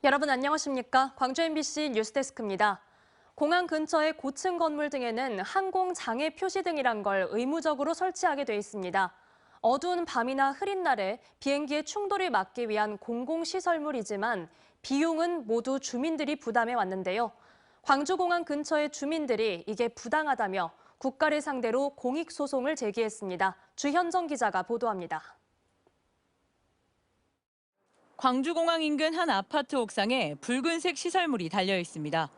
여러분 안녕하십니까? 광주 MBC 뉴스데스크입니다. 공항 근처의 고층 건물 등에는 항공 장애 표시 등이란 걸 의무적으로 설치하게 돼 있습니다. 어두운 밤이나 흐린 날에 비행기의 충돌을 막기 위한 공공시설물이지만 비용은 모두 주민들이 부담해 왔는데요. 광주공항 근처의 주민들이 이게 부당하다며 국가를 상대로 공익소송을 제기했습니다. 주현정 기자가 보도합니다. 광주공항 인근 한 아파트 옥상에 붉은색 시설물이 달려 있습니다.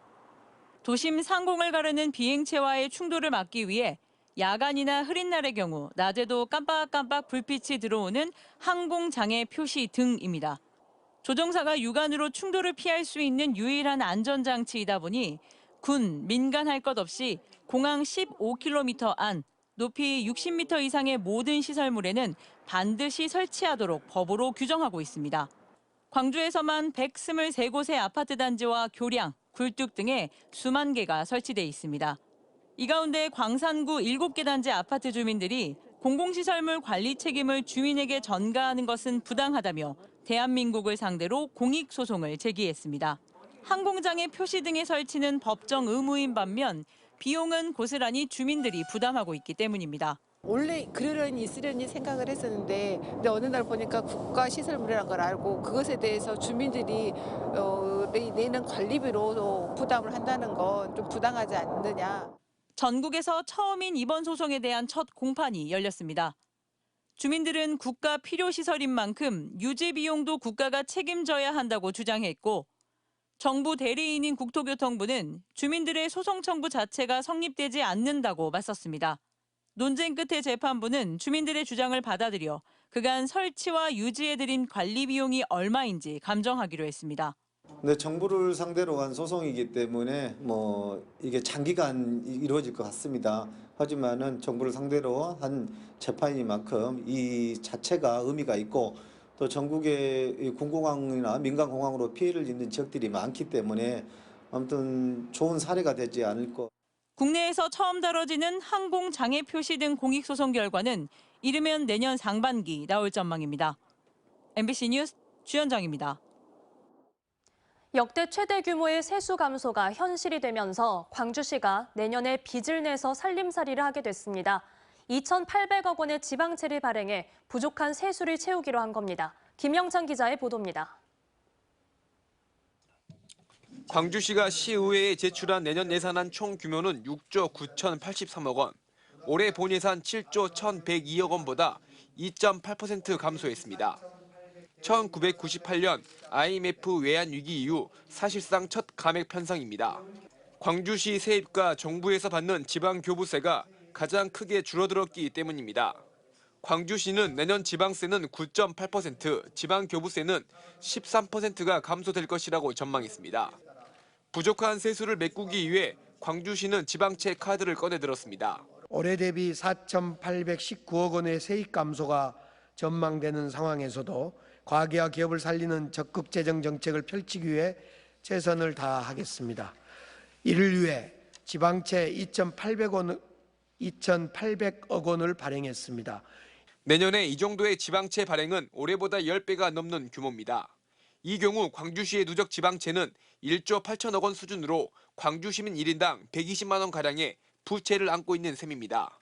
도심 상공을 가르는 비행체와의 충돌을 막기 위해 야간이나 흐린 날의 경우 낮에도 깜빡깜빡 불빛이 들어오는 항공장애 표시 등입니다. 조종사가 육안으로 충돌을 피할 수 있는 유일한 안전장치이다 보니 군, 민간 할 것 없이 공항 15km 안, 높이 60m 이상의 모든 시설물에는 반드시 설치하도록 법으로 규정하고 있습니다. 광주에서만 123곳의 아파트 단지와 교량, 굴뚝 등에 수만 개가 설치돼 있습니다. 이 가운데 광산구 7개 단지 아파트 주민들이 공공시설물 관리 책임을 주민에게 전가하는 것은 부당하다며 대한민국을 상대로 공익소송을 제기했습니다. 항공장애 표시 등의 설치는 법정 의무인 반면 비용은 고스란히 주민들이 부담하고 있기 때문입니다. 원래 그러려니 있으려니 생각을 했었는데 근데 어느 날 보니까 국가시설물이라는 걸 알고 그것에 대해서 주민들이 내는 관리비로 부담을 한다는 건 좀 부당하지 않느냐. 전국에서 처음인 이번 소송에 대한 첫 공판이 열렸습니다. 주민들은 국가 필요시설인 만큼 유지 비용도 국가가 책임져야 한다고 주장했고 정부 대리인인 국토교통부는 주민들의 소송 청구 자체가 성립되지 않는다고 맞섰습니다. 논쟁 끝에 재판부는 주민들의 주장을 받아들여 그간 설치와 유지에 들인 관리 비용이 얼마인지 감정하기로 했습니다. 근데 정부를 상대로 한 소송이기 때문에 이게 장기간 이루어질 것 같습니다. 하지만은 정부를 상대로 한 재판이만큼 이 자체가 의미가 있고 또 전국의 군공항이나 민간공항으로 피해를 입는 지역들이 많기 때문에 아무튼 좋은 사례가 되지 않을 것. 국내에서 처음 다뤄지는 항공장애 표시 등 공익소송 결과는 이르면 내년 상반기 나올 전망입니다. MBC 뉴스 주현정입니다. 역대 최대 규모의 세수 감소가 현실이 되면서 광주시가 내년에 빚을 내서 살림살이를 하게 됐습니다. 2,800억 원의 지방채를 발행해 부족한 세수를 채우기로 한 겁니다. 김영찬 기자의 보도입니다. 광주시가 시의회에 제출한 내년 예산안 총 규모는 6조 9,083억 원, 올해 본 예산 7조 1,102억 원보다 2.8% 감소했습니다. 1998년 IMF 외환 위기 이후 사실상 첫 감액 편성입니다. 광주시 세입과 정부에서 받는 지방교부세가 가장 크게 줄어들었기 때문입니다. 광주시는 내년 지방세는 9.8%, 지방교부세는 13%가 감소될 것이라고 전망했습니다. 부족한 세수를 메꾸기 위해 광주시는 지방채 카드를 꺼내들었습니다. 올해 대비 4,819억 원의 세입 감소가 전망되는 상황에서도 과기와 기업을 살리는 적극 재정 정책을 펼치기 위해 최선을 다하겠습니다. 이를 위해 지방채 2,800억 원을 발행했습니다. 내년에 이 정도의 지방채 발행은 올해보다 10배가 넘는 규모입니다. 이 경우 광주시의 누적 지방채는 1조 8천억 원 수준으로 광주 시민 1인당 120만 원가량의 부채를 안고 있는 셈입니다.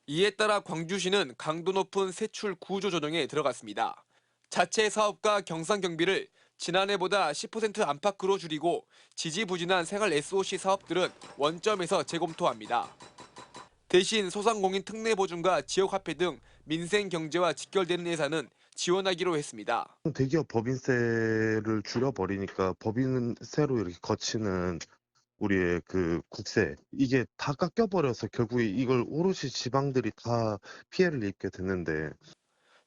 이에 따라 광주시는 강도 높은 세출 구조 조정에 들어갔습니다. 자체 사업과 경상 경비를 지난해보다 10% 안팎으로 줄이고 지지부진한 생활 SOC 사업들은 원점에서 재검토합니다. 대신 소상공인 특례보증과 지역화폐 등 민생 경제와 직결되는 예산은 지원하기로 했습니다. 대기업 법인세를 줄여버리니까 법인세로 이렇게 거치는 우리의 그 국세, 이게 다 깎여버려서 결국에 이걸 오롯이 지방들이 다 피해를 입게 됐는데.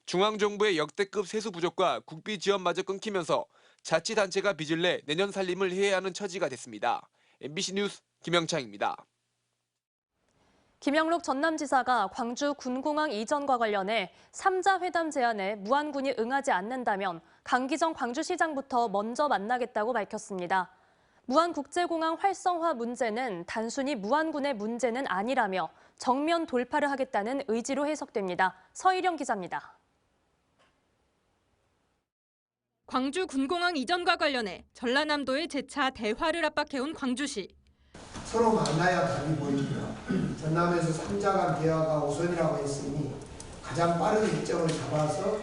중앙정부의 역대급 세수 부족과 국비 지원마저 끊기면서 자치단체가 빚을 내 내년 살림을 해야 하는 처지가 됐습니다. MBC 뉴스 김영창입니다. 김영록 전남지사가 광주 군공항 이전과 관련해 3자 회담 제안에 무안군이 응하지 않는다면 강기정 광주시장부터 먼저 만나겠다고 밝혔습니다. 무안국제공항 활성화 문제는 단순히 무안군의 문제는 아니라며 정면 돌파를 하겠다는 의지로 해석됩니다. 서희령 기자입니다. 광주 군공항 이전과 관련해 전라남도의 재차 대화를 압박해온 광주시. 서로 만나야 답이 보입니다. 전남에서 3자 간 대화가 우선이라고 했으니 가장 빠른 일정을 잡아서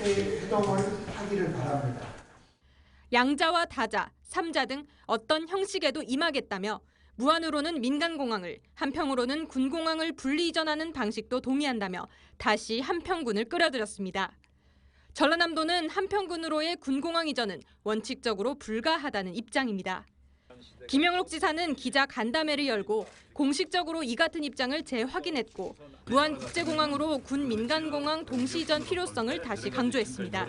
회동을 하기를 바랍니다. 양자와 다자, 삼자 등 어떤 형식에도 임하겠다며 무안으로는 민간공항을, 한평으로는 군공항을 분리 이전하는 방식도 동의한다며 다시 한평군을 끌어들였습니다. 전라남도는 한평군으로의 군공항 이전은 원칙적으로 불가하다는 입장입니다. 김영록 지사는 기자 간담회를 열고 공식적으로 이 같은 입장을 재확인했고 무안국제공항으로 군 민간공항 동시 이전 필요성을 다시 강조했습니다.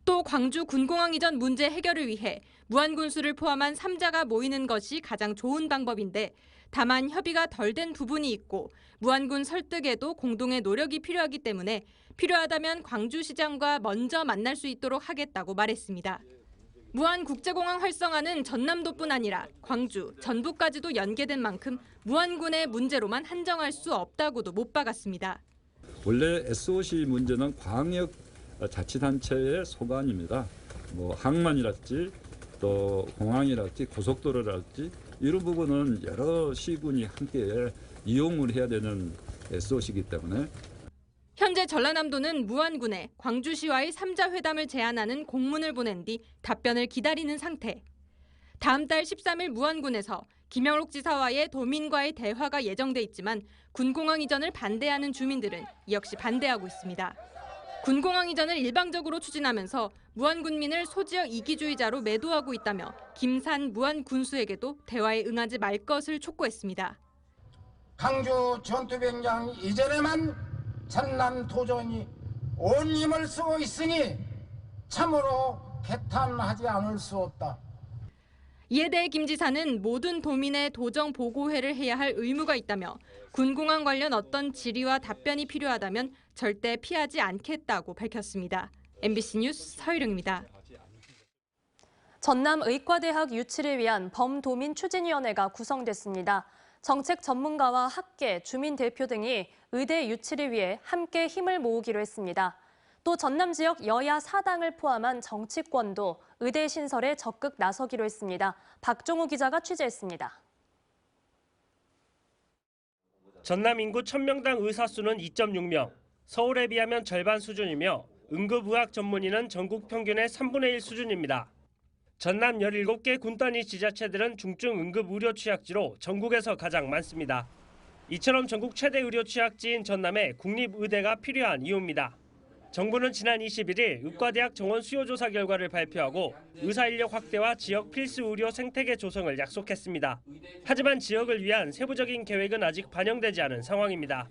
또 광주 군공항 이전 문제 해결을 위해 무안군수를 포함한 3자가 모이는 것이 가장 좋은 방법인데 다만 협의가 덜 된 부분이 있고 무안군 설득에도 공동의 노력이 필요하기 때문에 필요하다면 광주시장과 먼저 만날 수 있도록 하겠다고 말했습니다. 무안국제공항 활성화는 전남도뿐 아니라 광주, 전북까지도 연계된 만큼 무안군의 문제로만 한정할 수 없다고도 못 박았습니다. 원래 SOC 문제는 광역 자치단체의 소관입니다. 항만이랄지 또 공항이랄지 고속도로랄지 이런 부분은 여러 시군이 함께 이용을 해야 되는 SOC이기 때문에 현재 전라남도는 무안군에 광주시와의 3자 회담을 제안하는 공문을 보낸 뒤 답변을 기다리는 상태. 다음 달 13일 무안군에서 김영록 지사와의 도민과의 대화가 예정돼 있지만 군공항 이전을 반대하는 주민들은 역시 반대하고 있습니다. 군공항 이전을 일방적으로 추진하면서 무안군민을 소지역 이기주의자로 매도하고 있다며 김산 무안군수에게도 대화에 응하지 말 것을 촉구했습니다. 광주 전투병장 이전에만 전남 도정이 온 힘을 쓰고 있으니 참으로 개탄하지 않을 수 없다. 이에 대해 김 지사는 모든 도민의 도정 보고회를 해야 할 의무가 있다며 군공항 관련 어떤 질의와 답변이 필요하다면 절대 피하지 않겠다고 밝혔습니다. MBC 뉴스 서유령입니다. 전남 의과대학 유치를 위한 범도민 추진위원회가 구성됐습니다. 정책 전문가와 학계, 주민 대표 등이 의대 유치를 위해 함께 힘을 모으기로 했습니다. 또 전남 지역 여야 4당을 포함한 정치권도 의대 신설에 적극 나서기로 했습니다. 박종우 기자가 취재했습니다. 전남 인구 1000명당 의사 수는 2.6명, 서울에 비하면 절반 수준이며 응급의학 전문의는 전국 평균의 3분의 1 수준입니다. 전남 17개 군단위 지자체들은 중증 응급 의료 취약지로 전국에서 가장 많습니다. 이처럼 전국 최대 의료 취약지인 전남에 국립의대가 필요한 이유입니다. 정부는 지난 21일 의과대학 정원 수요조사 결과를 발표하고 의사 인력 확대와 지역 필수 의료 생태계 조성을 약속했습니다. 하지만 지역을 위한 세부적인 계획은 아직 반영되지 않은 상황입니다.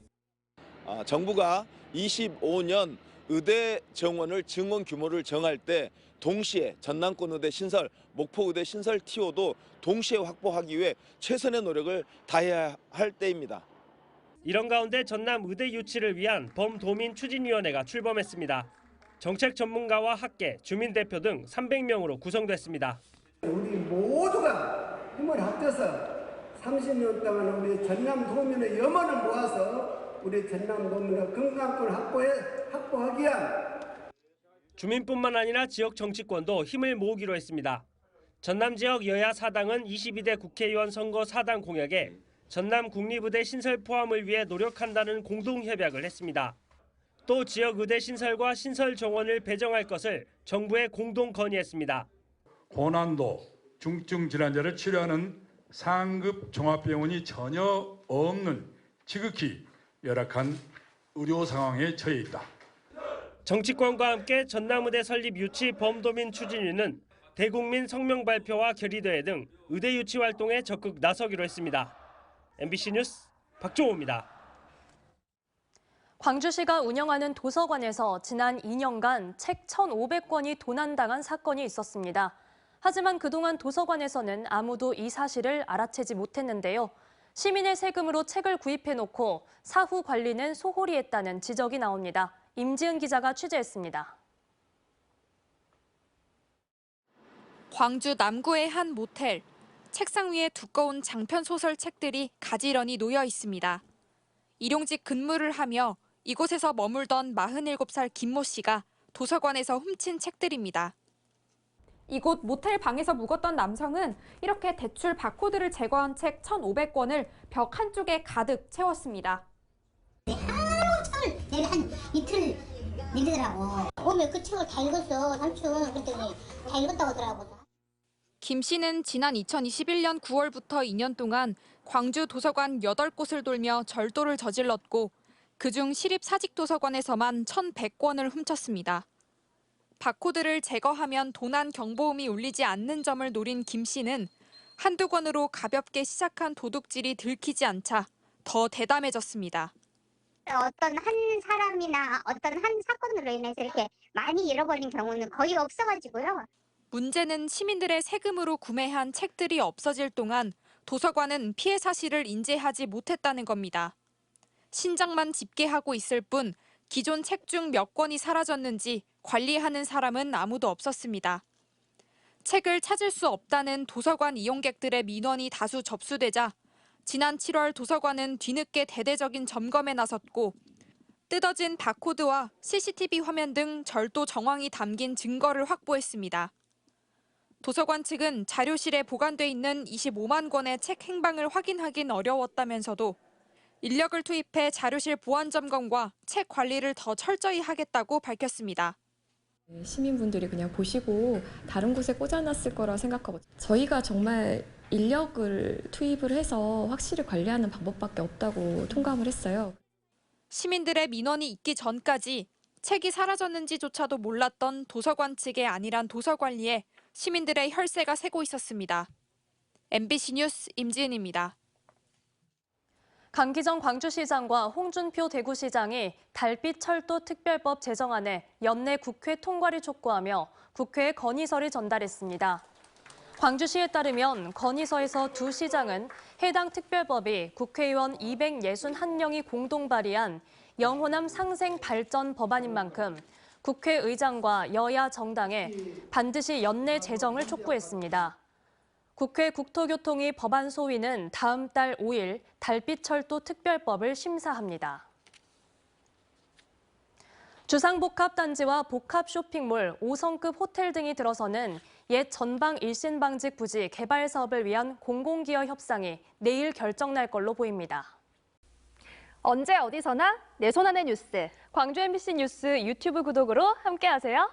정부가 25년 의대 정원을 증원 규모를 정할 때 동시에 전남권 의대 신설, 목포 의대 신설 TO도 동시에 확보하기 위해 최선의 노력을 다해야 할 때입니다. 이런 가운데 전남 의대 유치를 위한 범도민 추진위원회가 출범했습니다. 정책 전문가와 학계, 주민 대표 등 300명으로 구성됐습니다. 우리 모두가 힘을 합쳐서 30년 동안 우리 전남 도민의 염원을 모아서 우리 전남 도민의 건강권을 확보하기 위한 주민뿐만 아니라 지역 정치권도 힘을 모으기로 했습니다. 전남 지역 여야 4당은 22대 국회의원 선거 4당 공약에 전남 국립의대 신설 포함을 위해 노력한다는 공동협약을 했습니다. 또 지역 의대 신설과 신설 정원을 배정할 것을 정부에 공동 건의했습니다. 고난도 중증 질환자를 치료하는 상급 종합병원이 전혀 없는 지극히 열악한 의료 상황에 처해 있다. 정치권과 함께 전남의대 설립 유치 범도민 추진위는 대국민 성명 발표와 결의대회 등 의대 유치 활동에 적극 나서기로 했습니다. MBC 뉴스 박종호입니다. 광주시가 운영하는 도서관에서 지난 2년간 책 1,500권이 도난당한 사건이 있었습니다. 하지만 그동안 도서관에서는 아무도 이 사실을 알아채지 못했는데요. 시민의 세금으로 책을 구입해놓고 사후 관리는 소홀히 했다는 지적이 나옵니다. 임지은 기자가 취재했습니다. 광주 남구의 한 모텔. 책상 위에 두꺼운 장편 소설 책들이 가지런히 놓여 있습니다. 일용직 근무를 하며 이곳에서 머물던 47살 김모 씨가 도서관에서 훔친 책들입니다. 이곳 모텔 방에서 묵었던 남성은 이렇게 대출 바코드를 제거한 책 1,500권을 벽 한쪽에 가득 채웠습니다. 하루 참을 내가 한 이틀 밀리더라고. 오면 그 책을 다 읽었어, 삼촌. 그랬더니 다 읽었다고 하더라고. 김 씨는 지난 2021년 9월부터 2년 동안 광주 도서관 8곳을 돌며 절도를 저질렀고 그중 시립사직도서관에서만 1,100권을 훔쳤습니다. 바코드를 제거하면 도난 경보음이 울리지 않는 점을 노린 김 씨는 한두 권으로 가볍게 시작한 도둑질이 들키지 않자 더 대담해졌습니다. 어떤 한 사람이나 어떤 한 사건으로 인해서 이렇게 많이 잃어버린 경우는 거의 없어가지고요. 문제는 시민들의 세금으로 구매한 책들이 없어질 동안 도서관은 피해 사실을 인지하지 못했다는 겁니다. 신장만 집계하고 있을 뿐 기존 책 중 몇 권이 사라졌는지 관리하는 사람은 아무도 없었습니다. 책을 찾을 수 없다는 도서관 이용객들의 민원이 다수 접수되자 지난 7월 도서관은 뒤늦게 대대적인 점검에 나섰고 뜯어진 바코드와 CCTV 화면 등 절도 정황이 담긴 증거를 확보했습니다. 도서관 측은 자료실에 보관돼 있는 25만 권의 책 행방을 확인하긴 어려웠다면서도 인력을 투입해 자료실 보안 점검과 책 관리를 더 철저히 하겠다고 밝혔습니다. 시민분들이 그냥 보시고 다른 곳에 꽂아놨을 거라 생각하고 저희가 정말 인력을 투입을 해서 확실히 관리하는 방법밖에 없다고 통감을 했어요. 시민들의 민원이 있기 전까지 책이 사라졌는지조차도 몰랐던 도서관 측의 안일한 도서 관리에 시민들의 혈세가 새고 있었습니다. MBC 뉴스 임지은입니다. 강기정 광주시장과 홍준표 대구시장이 달빛철도 특별법 제정안에 연내 국회 통과를 촉구하며 국회에 건의서를 전달했습니다. 광주시에 따르면 건의서에서 두 시장은 해당 특별법이 국회의원 261명이 공동 발의한 영호남 상생 발전 법안인 만큼 국회의장과 여야 정당에 반드시 연내 제정을 촉구했습니다. 국회 국토교통위 법안 소위는 다음 달 5일 달빛철도 특별법을 심사합니다. 주상복합단지와 복합쇼핑몰, 5성급 호텔 등이 들어서는 옛 전방 일신방직 부지 개발 사업을 위한 공공기여 협상이 내일 결정날 걸로 보입니다. 언제 어디서나 내 손 안의 뉴스. 광주 MBC 뉴스 유튜브 구독으로 함께하세요.